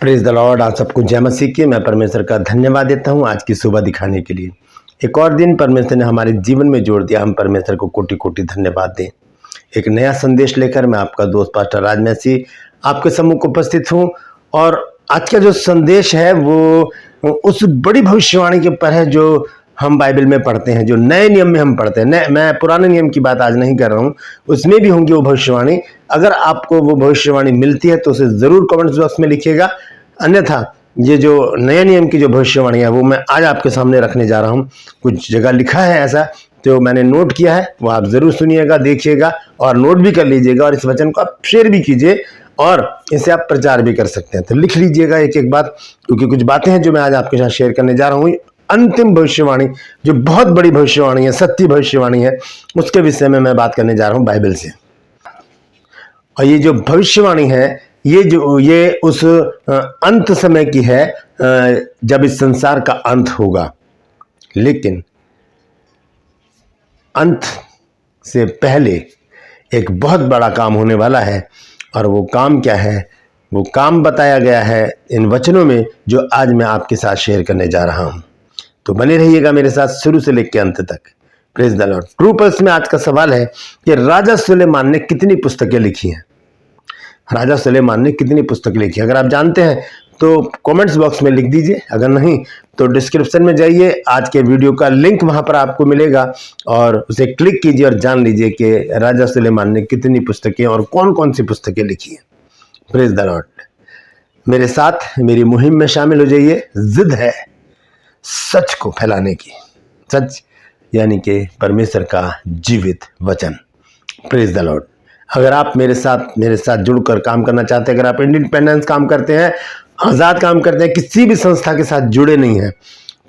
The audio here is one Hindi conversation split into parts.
Praise the Lord. आप सबको जय मसीह की। मैं परमेश्वर का धन्यवाद देता हूं आज की सुबह दिखाने के लिए। एक और दिन परमेश्वर ने हमारे जीवन में जोड़ दिया। हम परमेश्वर को कोटि कोटि धन्यवाद दें। एक नया संदेश लेकर मैं आपका दोस्त पास्टर राज मैसी आपके सम्मुख उपस्थित हूं। और आज का जो संदेश है वो उस बड़ी भविष्यवाणी के ऊपर है जो हम बाइबल में पढ़ते हैं, जो नए नियम में हम पढ़ते हैं। मैं पुराने नियम की बात आज नहीं कर रहा हूँ, उसमें भी होंगी वो भविष्यवाणी। अगर आपको वो भविष्यवाणी मिलती है तो उसे जरूर कमेंट्स बॉक्स में लिखिएगा। अन्यथा ये जो नए नियम की जो भविष्यवाणी है वो मैं आज आपके सामने रखने जा रहा हूँ। कुछ जगह लिखा है ऐसा तो मैंने नोट किया है, वो आप जरूर सुनिएगा, देखिएगा और नोट भी कर लीजिएगा। और इस वचन को आप शेयर भी कीजिए और इसे आप प्रचार भी कर सकते हैं। तो लिख लीजिएगा एक एक बात, क्योंकि कुछ बातें हैं जो मैं आज आपके साथ शेयर करने जा रहा हूँ। अंतिम भविष्यवाणी जो बहुत बड़ी भविष्यवाणी है, सत्य भविष्यवाणी है, उसके विषय में मैं बात करने जा रहा हूँ बाइबल से। और ये जो भविष्यवाणी है ये उस अंत समय की है जब इस संसार का अंत होगा। लेकिन अंत से पहले एक बहुत बड़ा काम होने वाला है। और वो काम क्या है? वो काम बताया गया है इन वचनों में जो आज मैं आपके साथ शेयर करने जा रहा हूं। तो बने रहिएगा मेरे साथ शुरू से लेकर अंत तक। Praise the Lord. True pulse में आज का सवाल है कि राजा सुलेमान ने कितनी पुस्तकें लिखी हैं। राजा सुलेमान ने कितनी पुस्तक लिखी? अगर आप जानते हैं तो कमेंट्स बॉक्स में लिख दीजिए, अगर नहीं तो डिस्क्रिप्शन में जाइए, आज के वीडियो का लिंक वहां पर आपको मिलेगा और उसे क्लिक कीजिए और जान लीजिए कि राजा सुलेमान ने कितनी पुस्तकें और कौन कौन सी पुस्तकें लिखी हैं। Praise the Lord. मेरे साथ मेरी मुहिम में शामिल हो जाइए। जिद है सच को फैलाने की। सच यानी कि परमेश्वर का जीवित वचन। Praise the Lord. अगर आप मेरे साथ जुड़कर काम करना चाहते हैं, अगर आप इंडिपेंडेंस काम करते हैं, आज़ाद काम करते हैं, किसी भी संस्था के साथ जुड़े नहीं हैं,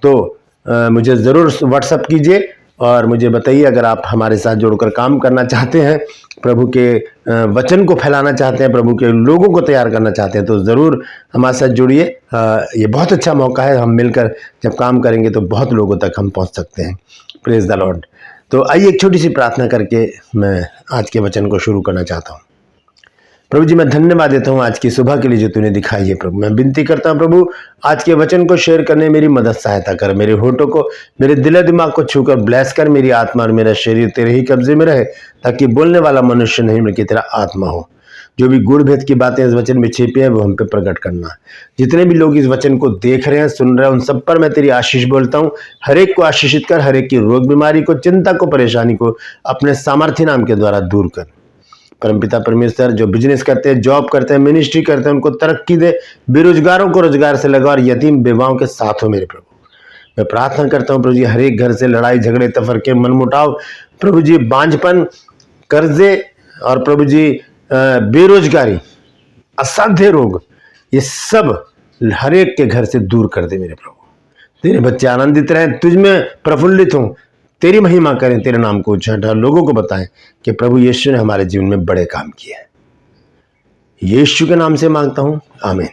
तो मुझे ज़रूर व्हाट्सअप कीजिए और मुझे बताइए। अगर आप हमारे साथ जुड़कर काम करना चाहते हैं, प्रभु के वचन को फैलाना चाहते हैं, प्रभु के लोगों को तैयार करना चाहते हैं, तो ज़रूर हमारे साथ जुड़िए। ये बहुत अच्छा मौका है। हम मिलकर जब काम करेंगे तो बहुत लोगों तक हम पहुँच सकते हैं। Praise the Lord. तो आइए एक छोटी सी प्रार्थना करके मैं आज के वचन को शुरू करना चाहता हूँ। प्रभु जी, मैं धन्यवाद देता हूँ आज की सुबह के लिए जो तूने दिखाई है। प्रभु मैं विनती करता हूँ, प्रभु आज के वचन को शेयर करने में मेरी मदद सहायता कर। मेरे होठों को, मेरे दिल दिमाग को छूकर ब्लेस कर। मेरी आत्मा और मेरा शरीर तेरे ही कब्जे में रहे, ताकि बोलने वाला मनुष्य नहीं बल्कि तेरा आत्मा हो। जो भी गुड़ भेद की बातें इस वचन में छिपी हैं वो हम पे प्रकट करना। जितने भी लोग इस वचन को देख रहे हैं, सुन रहे हैं, उन सब पर मैं तेरी आशीष बोलता हूँ। हर एक को आशीषित कर, हर एक की रोग बीमारी को, चिंता को, परेशानी को अपने सामर्थ्य नाम के द्वारा दूर कर। परमपिता परमेश्वर, जो बिजनेस करते हैं, जॉब करते हैं, मिनिस्ट्री करते हैं, उनको तरक्की दे। बेरोजगारों को रोजगार से लगा और यतीम बेवाओं के साथ हो मेरे प्रभु। मैं प्रार्थना करता हूँ प्रभु जी, हर एक घर से लड़ाई झगड़े, तफरके, मनमुटाव, प्रभु जी बांझपन, कर्जे और प्रभु जी बेरोजगारी, असाध्य रोग, ये सब हर एक के घर से दूर कर दे मेरे प्रभु। तेरे बच्चे आनंदित रहें, तुझ में प्रफुल्लित हों, तेरी महिमा करें, तेरे नाम को उच्चार लोगों को बताएं कि प्रभु यीशु ने हमारे जीवन में बड़े काम किए हैं। यीशु के नाम से मांगता हूं, आमीन।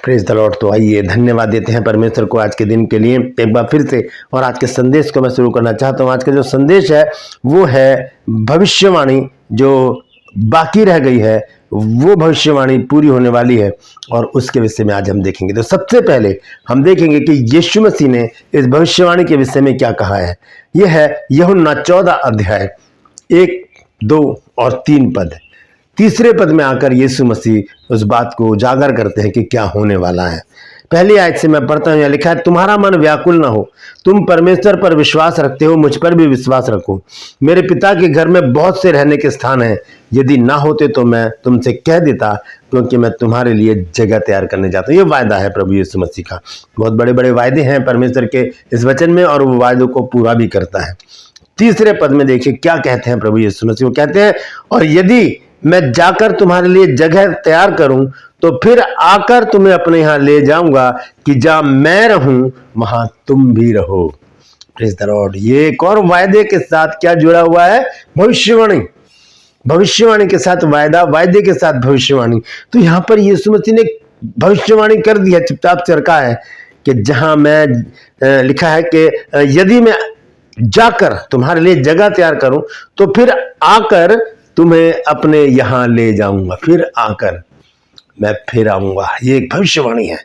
Praise the Lord. तो आइए धन्यवाद देते हैं परमेश्वर को आज के दिन के लिए एक बार फिर से। और आज के संदेश को मैं शुरू करना चाहता हूं। आज का जो संदेश है वो है भविष्यवाणी जो बाकी रह गई है, वो भविष्यवाणी पूरी होने वाली है और उसके विषय में आज हम देखेंगे। तो सबसे पहले हम देखेंगे कि यीशु मसीह ने इस भविष्यवाणी के विषय में क्या कहा है। यह है यूहन्ना 14 अध्याय 1, 2 और 3 पद। तीसरे पद में आकर यीशु मसीह उस बात को उजागर करते हैं कि क्या होने वाला है। पहली आयत से मैं पढ़ता हूं, यहां लिखा है, तुम्हारा मन व्याकुल ना हो, तुम परमेश्वर पर विश्वास रखते हो, मुझ पर भी विश्वास रखो। मेरे पिता के घर में बहुत से रहने के स्थान हैं, यदि ना होते तो मैं तुमसे कह देता, क्योंकि मैं तुम्हारे लिए जगह तैयार करने जाता हूं। ये वायदा है प्रभु यीशु मसीह का। बहुत बड़े बड़े वायदे हैं परमेश्वर के इस वचन में और वो वायदों को पूरा भी करता है। तीसरे पद में देखिए क्या कहते हैं प्रभु यीशु मसीह। वो कहते हैं, और यदि मैं जाकर तुम्हारे लिए जगह तैयार करूं तो फिर आकर तुम्हें अपने यहां ले जाऊंगा, कि जहां मैं रहूं वहां तुम भी रहो। Praise the Lord. ये एक और वायदे के साथ क्या जुड़ा हुआ है? भविष्यवाणी। भविष्यवाणी के साथ वायदा, वायदे के साथ भविष्यवाणी। तो यहां पर यीशु मसीह ने भविष्यवाणी कर दी है, चुपचाप से रखा है कि जहां मैं लिखा है कि यदि मैं जाकर तुम्हारे लिए जगह तैयार करूं तो फिर आकर तुम्हें अपने यहां ले जाऊंगा। फिर आकर, मैं फिर आऊँगा। ये एक भविष्यवाणी है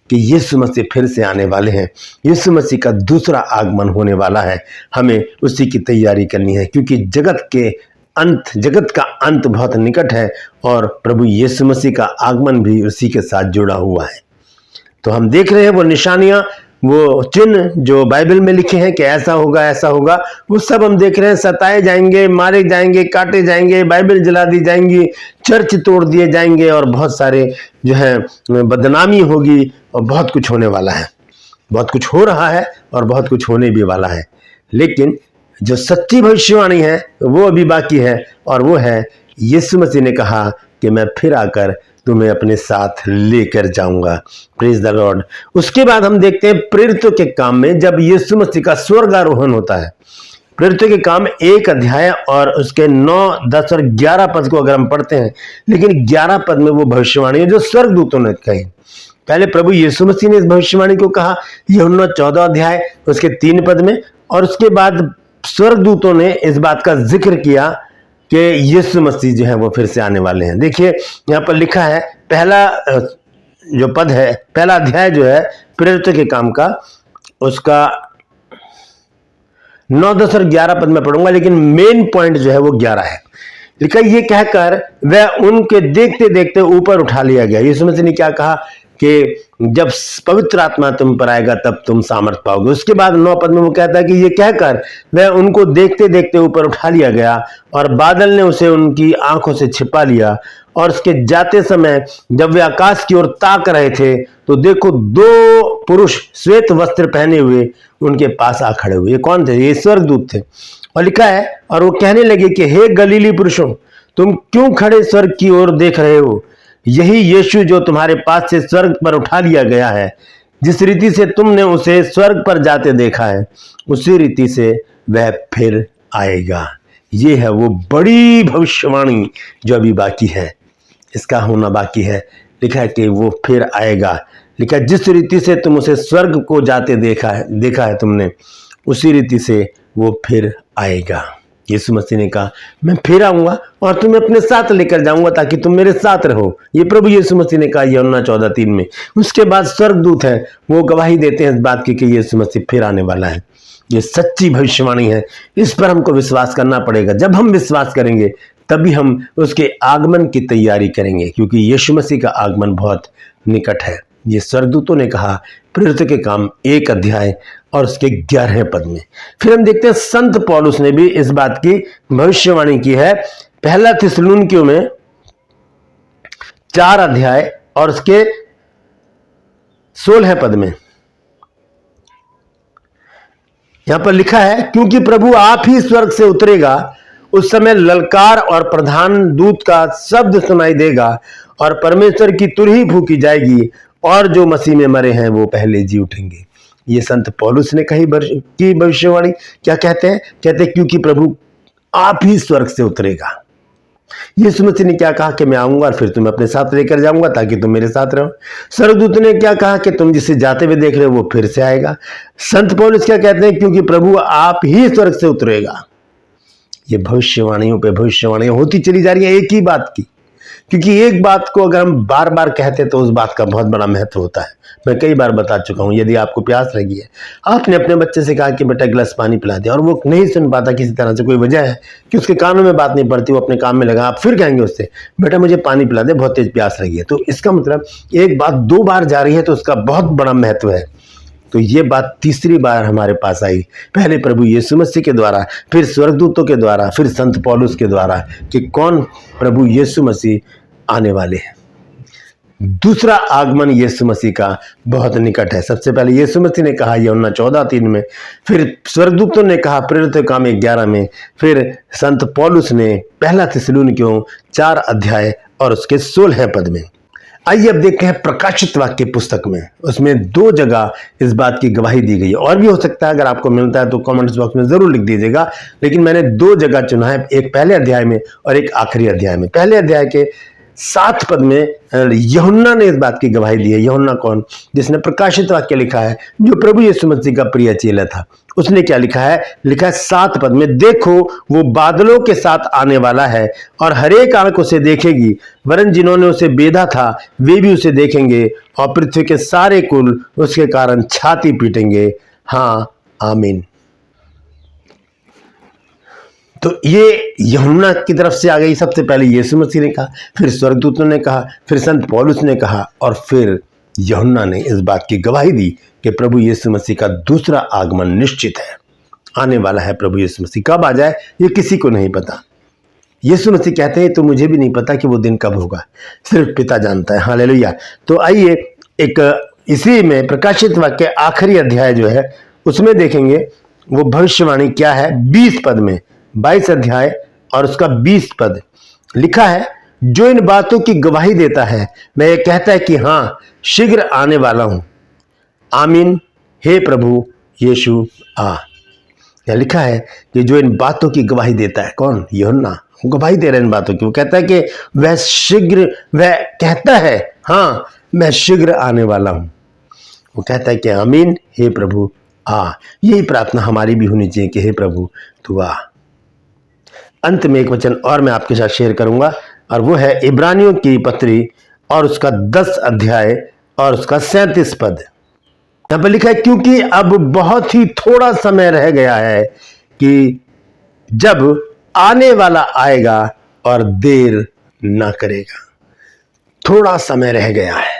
कि यीशु मसीह फिर से आने वाले हैं। यीशु मसीह का दूसरा आगमन होने वाला है। हमें उसी की तैयारी करनी है, क्योंकि जगत का अंत बहुत निकट है और प्रभु यीशु मसीह का आगमन भी उसी के साथ जुड़ा हुआ है। तो हम देख रहे हैं वो निशानियां, वो चिन्ह जो बाइबल में लिखे हैं कि ऐसा होगा, वो सब हम देख रहे हैं। सताए जाएंगे, मारे जाएंगे, काटे जाएंगे, बाइबल जला दी जाएंगी, चर्च तोड़ दिए जाएंगे और बहुत सारे जो है बदनामी होगी और बहुत कुछ होने वाला है। बहुत कुछ हो रहा है और बहुत कुछ होने भी वाला है। लेकिन जो सच्ची भविष्यवाणी है वो अभी बाकी है, और वो है यीशु मसीह ने कहा कि मैं फिर आकर तुम्हें अपने साथ लेकर जाऊंगा। Praise the Lord. उसके बाद हम देखते हैं प्रेरितों के काम में, जब यीशु मसीह का स्वर्गारोहण होता है। प्रेरितों के काम 1 अध्याय और उसके 9, 10 और 11 पद को अगर हम पढ़ते हैं, लेकिन 11 पद में वो भविष्यवाणी है जो स्वर्गदूतों ने कही। पहले प्रभु यीशु मसीह ने इस भविष्यवाणी को कहा यूहन्ना 14 अध्याय उसके 3 पद में, और उसके बाद स्वर्गदूतों ने इस बात का जिक्र किया कि यीशु मसीह जो है वो फिर से आने वाले हैं। देखिए यहाँ पर लिखा है, पहला जो पद है, पहला अध्याय जो है प्रेरितों के काम का, उसका 9, 10 और 11 पद में पढ़ूंगा, लेकिन मेन पॉइंट जो है वो 11 है। लिखा ये कहकर वह उनके देखते देखते ऊपर उठा लिया गया। यीशु मसीह ने क्या कहा कि जब पवित्र आत्मा तुम पर आएगा तब तुम सामर्थ पाओगे। उसके बाद 9 पद में वो कहता है कि ये कहकर वह उनको देखते देखते ऊपर उठा लिया गया और बादल ने उसे उनकी आंखों से छिपा लिया। और उसके जाते समय जब वे आकाश की ओर ताक रहे थे तो देखो 2 पुरुष श्वेत वस्त्र पहने हुए उनके पास आ खड़े हुए। ये कौन थे? ये स्वर्गदूत थे। और लिखा है, और वो कहने लगे कि हे गलीली पुरुषों, तुम क्यों खड़े स्वर्ग की ओर देख रहे हो? यही यीशु जो तुम्हारे पास से स्वर्ग पर उठा लिया गया है, जिस रीति से तुमने उसे स्वर्ग पर जाते देखा है, उसी रीति से वह फिर आएगा। ये है वो बड़ी भविष्यवाणी जो अभी बाकी है, इसका होना बाकी है। लिखा है कि वो फिर आएगा। लिखा है जिस रीति से तुम उसे स्वर्ग को जाते देखा है तुमने, उसी रीति से वो फिर आएगा। यीशु मसीह ने कहा मैं फिर आऊंगा और तुम्हें अपने साथ लेकर जाऊंगा ताकि तुम मेरे साथ रहो। ये प्रभु यीशु मसीह ने कहा यूहन्ना 14:3 में। उसके बाद स्वर्गदूत है वो गवाही देते हैं इस बात की कि यीशु मसीह फिर आने वाला है। ये सच्ची भविष्यवाणी है, इस पर हमको विश्वास करना पड़ेगा। जब हम विश्वास करेंगे तभी हम उसके आगमन की तैयारी करेंगे, क्योंकि यीशु मसीह का आगमन बहुत निकट है। ये स्वर्गदूतों ने कहा प्रेरितों के काम 1 अध्याय और उसके 11 पद में। फिर हम देखते हैं संत पौलुस ने भी इस बात की भविष्यवाणी की है। पहला थिस्सलुनीकियों में 4 अध्याय और उसके 16 पद में यहां पर लिखा है, क्योंकि प्रभु आप ही स्वर्ग से उतरेगा, उस समय ललकार और प्रधान दूत का शब्द सुनाई देगा और परमेश्वर की तुरही फूकी जाएगी और जो मसीह में मरे हैं वो पहले जी उठेंगे। ये संत पौलुस ने कही की भविष्यवाणी। क्या कहते हैं? कहते हैं क्योंकि प्रभु आप ही स्वर्ग से उतरेगा। यीशु मसीह ने क्या कहा कि मैं आऊंगा और फिर तुम्हें अपने साथ लेकर जाऊंगा ताकि तुम मेरे साथ रहो। स्वर्गदूत ने क्या कहा कि तुम जिसे जाते हुए देख रहे हो वो फिर से आएगा। संत पौलुस क्या कहते हैं? क्योंकि प्रभु आप ही स्वर्ग से उतरेगा। ये भविष्यवाणियों पे भविष्यवाणियां होती चली जा रही है एक ही बात की, क्योंकि एक बात को अगर हम बार बार कहते हैं तो उस बात का बहुत बड़ा महत्व होता है। मैं कई बार बता चुका हूं, यदि आपको प्यास लगी है, आपने अपने बच्चे से कहा कि बेटा गिलास पानी पिला दे और वो नहीं सुन पाता किसी तरह से, कोई वजह है कि उसके कानों में बात नहीं पड़ती, वो अपने काम में लगा, आप फिर कहेंगे उससे बेटा मुझे पानी पिला दे, बहुत तेज प्यास लगी है। तो इसका मतलब एक बात 2 बार जा रही है तो उसका बहुत बड़ा महत्व है। तो ये बात तीसरी बार हमारे पास आई, पहले प्रभु यीशु मसीह के द्वारा, फिर स्वर्गदूतों के द्वारा, फिर संत पौलुस के द्वारा कि कौन? प्रभु यीशु मसीह आने वाले हैं। दूसरा आगमन यीशु मसीह का बहुत निकट है। सबसे पहले यीशु मसीह ने कहा यूहन्ना 14:3 में, फिर स्वर्गदूतों ने कहा प्रेरितों के काम 11 में, फिर संत पौलुस ने पहला थिस्सलुनीकियों 4 अध्याय और उसके 16 पद में। आइए अब देखते हैं प्रकाशित वाक्य पुस्तक में, उसमें 2 जगह इस बात की गवाही दी गई है। और भी हो सकता है, अगर आपको मिलता है तो कमेंट्स बॉक्स में जरूर लिख दीजिएगा, लेकिन मैंने 2 जगह चुना है, एक पहले अध्याय में और एक आखिरी अध्याय में। पहले अध्याय के 7 पद में यूहन्ना ने इस बात की गवाही दी है। यूहन्ना कौन? जिसने प्रकाशित वाक्य लिखा है, जो प्रभु यीशु मसीह का प्रिय चेला था। उसने क्या लिखा है? लिखा है 7 पद में, देखो वो बादलों के साथ आने वाला है और हर एक आंख उसे देखेगी, वरन जिन्होंने उसे बेधा था वे भी उसे देखेंगे और पृथ्वी के सारे कुल उसके कारण छाती पीटेंगे। हाँ, आमीन। तो ये यूहन्ना की तरफ से आ गई। सबसे पहले यीशु मसीह ने कहा, फिर स्वर्गदूतों ने कहा, फिर संत पौलुस ने कहा और फिर यूहन्ना ने इस बात की गवाही दी कि प्रभु यीशु मसीह का दूसरा आगमन निश्चित है, आने वाला है। प्रभु यीशु मसीह कब आ जाए ये किसी को नहीं पता। यीशु मसीह कहते हैं तो मुझे भी नहीं पता कि वो दिन कब होगा, सिर्फ पिता जानता है। हालेलुया। तो आइए एक इसी में प्रकाशित वाक्य आखिरी अध्याय जो है उसमें देखेंगे वो भविष्यवाणी क्या है। 20 पद में, 22 अध्याय और उसका 20 पद लिखा है, जो इन बातों की गवाही देता है मैं ये कहता है कि हाँ, शीघ्र आने वाला हूं। आमीन। हे प्रभु यीशु आ। यह लिखा है कि जो इन बातों की गवाही देता है, कौन? यूहन्ना गवाही दे रहे इन बातों की। वो कहता है कि वह कहता है हाँ, मैं शीघ्र आने वाला हूं। वो कहता है कि आमीन, हे प्रभु आ। यही प्रार्थना हमारी भी होनी चाहिए कि हे प्रभु तू आ। अंत में एक वचन और मैं आपके साथ शेयर करूंगा और वो है इब्रानियों की पत्री और उसका 10 अध्याय और उसका 37 पद। यहां पर लिखा है, क्योंकि अब बहुत ही थोड़ा समय रह गया है कि जब आने वाला आएगा और देर ना करेगा। थोड़ा समय रह गया है,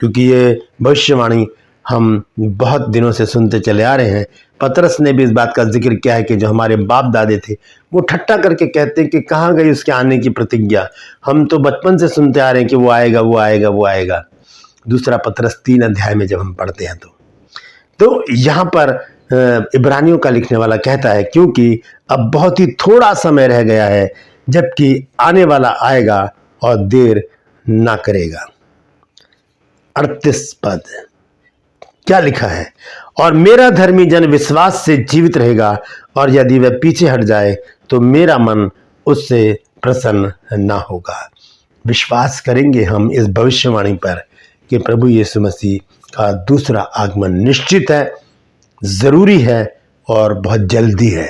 क्योंकि ये भविष्यवाणी हम बहुत दिनों से सुनते चले आ रहे हैं। पतरस ने भी इस बात का जिक्र किया है कि जो हमारे बाप दादे थे वो ठट्टा करके कहते हैं कि कहाँ गई उसके आने की प्रतिज्ञा। हम तो बचपन से सुनते आ रहे हैं कि वो आएगा, वो आएगा, वो आएगा। दूसरा पतरस 3 अध्याय में जब हम पढ़ते हैं तो यहाँ पर इब्रानियों का लिखने वाला कहता है, क्योंकि अब बहुत ही थोड़ा समय रह गया है जबकि आने वाला आएगा और देर ना करेगा। 38 पद क्या लिखा है? और मेरा धर्मी जन विश्वास से जीवित रहेगा और यदि वह पीछे हट जाए तो मेरा मन उससे प्रसन्न ना होगा। विश्वास करेंगे हम इस भविष्यवाणी पर कि प्रभु यीशु मसीह का दूसरा आगमन निश्चित है, जरूरी है और बहुत जल्दी है।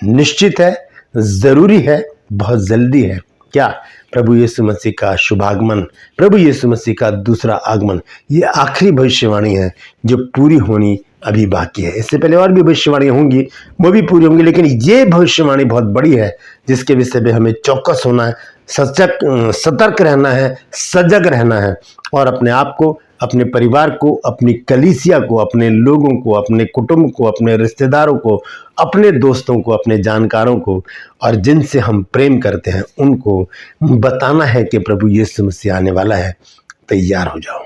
निश्चित है, जरूरी है, बहुत जल्दी है। क्या? प्रभु यीशु मसीह का शुभागमन, प्रभु यीशु मसीह का दूसरा आगमन। ये आखिरी भविष्यवाणी है जो पूरी होनी अभी बाकी है। इससे पहले और भी भविष्यवाणियां होंगी, वो भी पूरी होंगी, लेकिन ये भविष्यवाणी बहुत बड़ी है जिसके विषय में हमें चौकस होना है, सतर्क रहना है, सजग रहना है और अपने आप को, अपने परिवार को, अपनी कलीसिया को, अपने लोगों को, अपने कुटुंब को, अपने रिश्तेदारों को, अपने दोस्तों को, अपने जानकारों को और जिनसे हम प्रेम करते हैं उनको बताना है कि प्रभु यीशु मसीह आने वाला है, तैयार हो जाओ।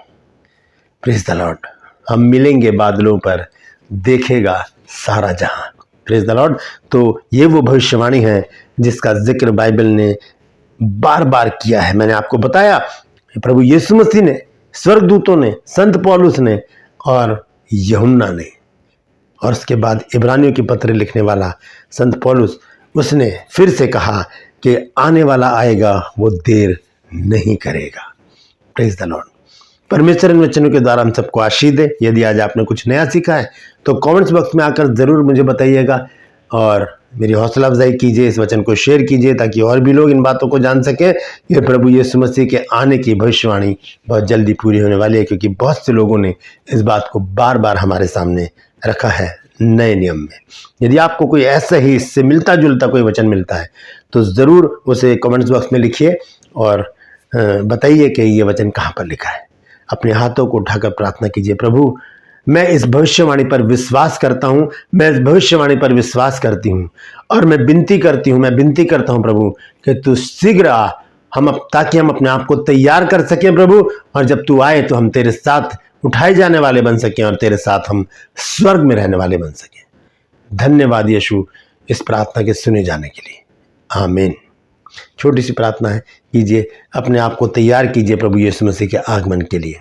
Praise the Lord. हम मिलेंगे बादलों पर, देखेगा सारा जहां। Praise the Lord. तो ये वो भविष्यवाणी है जिसका जिक्र बाइबल ने बार बार किया है। मैंने आपको बताया प्रभु यीशु मसीह ने, स्वर्गदूतों ने, संत पौलुस ने और यूहन्ना ने, और उसके बाद इब्रानियों की पत्र लिखने वाला संत पौलुस, उसने फिर से कहा कि आने वाला आएगा, वो देर नहीं करेगा। Praise the Lord. परमेश्वर इन वचनों के द्वारा हम सबको आशीष दे। यदि आज आपने कुछ नया सीखा है तो कमेंट्स बॉक्स में आकर ज़रूर मुझे बताइएगा और मेरी हौसला अफजाई कीजिए, इस वचन को शेयर कीजिए ताकि और भी लोग इन बातों को जान सकें कि प्रभु यीशु मसीह के आने की भविष्यवाणी बहुत जल्दी पूरी होने वाली है, क्योंकि बहुत से लोगों ने इस बात को बार बार हमारे सामने रखा है नए नियम में। यदि आपको कोई ऐसा ही इससे मिलता जुलता कोई वचन मिलता है तो ज़रूर उसे कमेंट्स बॉक्स में लिखिए और बताइए कि ये वचन कहाँ पर लिखा है। अपने हाथों को उठाकर प्रार्थना कीजिए, प्रभु मैं इस भविष्यवाणी पर विश्वास करता हूँ, मैं इस भविष्यवाणी पर विश्वास करती हूँ और मैं विनती करता हूँ प्रभु कि तू शीघ्र आ, ताकि हम अपने आप को तैयार कर सकें प्रभु, और जब तू आए तो हम तेरे साथ उठाए जाने वाले बन सकें और तेरे साथ हम स्वर्ग में रहने वाले बन सकें। धन्यवाद यीशु इस प्रार्थना के सुने जाने के लिए। आमीन। छोटी सी प्रार्थना है, कीजिए, अपने आप को तैयार कीजिए प्रभु यीशु मसीह के आगमन के लिए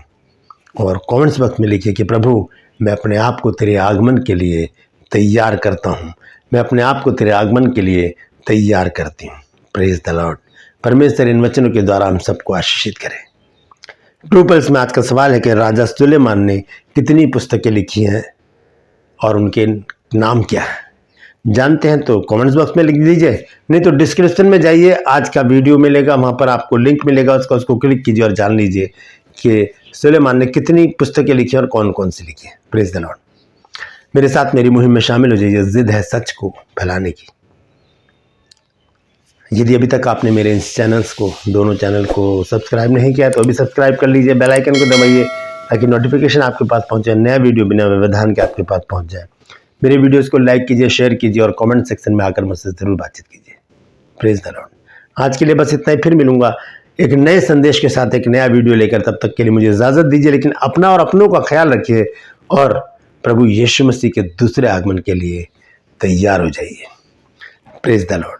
और कमेंट्स बॉक्स में लिखिए कि प्रभु मैं अपने आप को तेरे आगमन के लिए तैयार करता हूँ, मैं अपने आप को तेरे आगमन के लिए तैयार करती हूँ। Praise the Lord. परमेश्वर इन वचनों के द्वारा हम सबको आशीषित करें। ट्रू पल्स में आज का सवाल है कि राजा सुलेमान ने कितनी पुस्तकें लिखी हैं और उनके नाम क्या है? जानते हैं तो कमेंट्स बॉक्स में लिख दीजिए, नहीं तो डिस्क्रिप्शन में जाइए, आज का वीडियो मिलेगा, वहाँ पर आपको लिंक मिलेगा, उसको क्लिक कीजिए और जान लीजिए कि सुलेमान ने कितनी पुस्तकें लिखी और कौन कौन सी लिखी हैं। Praise the Lord. मेरे साथ मेरी मुहिम में शामिल हो जाइए, जिद है सच को फैलाने की। यदि अभी तक आपने मेरे इन चैनल्स को, दोनों चैनल को सब्सक्राइब नहीं किया तो अभी सब्सक्राइब कर लीजिए, बेल आइकन को दबाइए ताकि नोटिफिकेशन आपके पास पहुंचे, नया वीडियो बिना व्यवधान के आपके पास पहुंच जाए। मेरे वीडियोस को लाइक कीजिए, शेयर कीजिए और कमेंट सेक्शन में आकर मुझसे जरूर बातचीत कीजिए। Praise the Lord. आज के लिए बस इतना ही, फिर मिलूंगा एक नए संदेश के साथ, एक नया वीडियो लेकर। तब तक के लिए मुझे इजाजत दीजिए, लेकिन अपना और अपनों का ख्याल रखिए और प्रभु यीशु मसीह के दूसरे आगमन के लिए तैयार हो जाइए। Praise the Lord.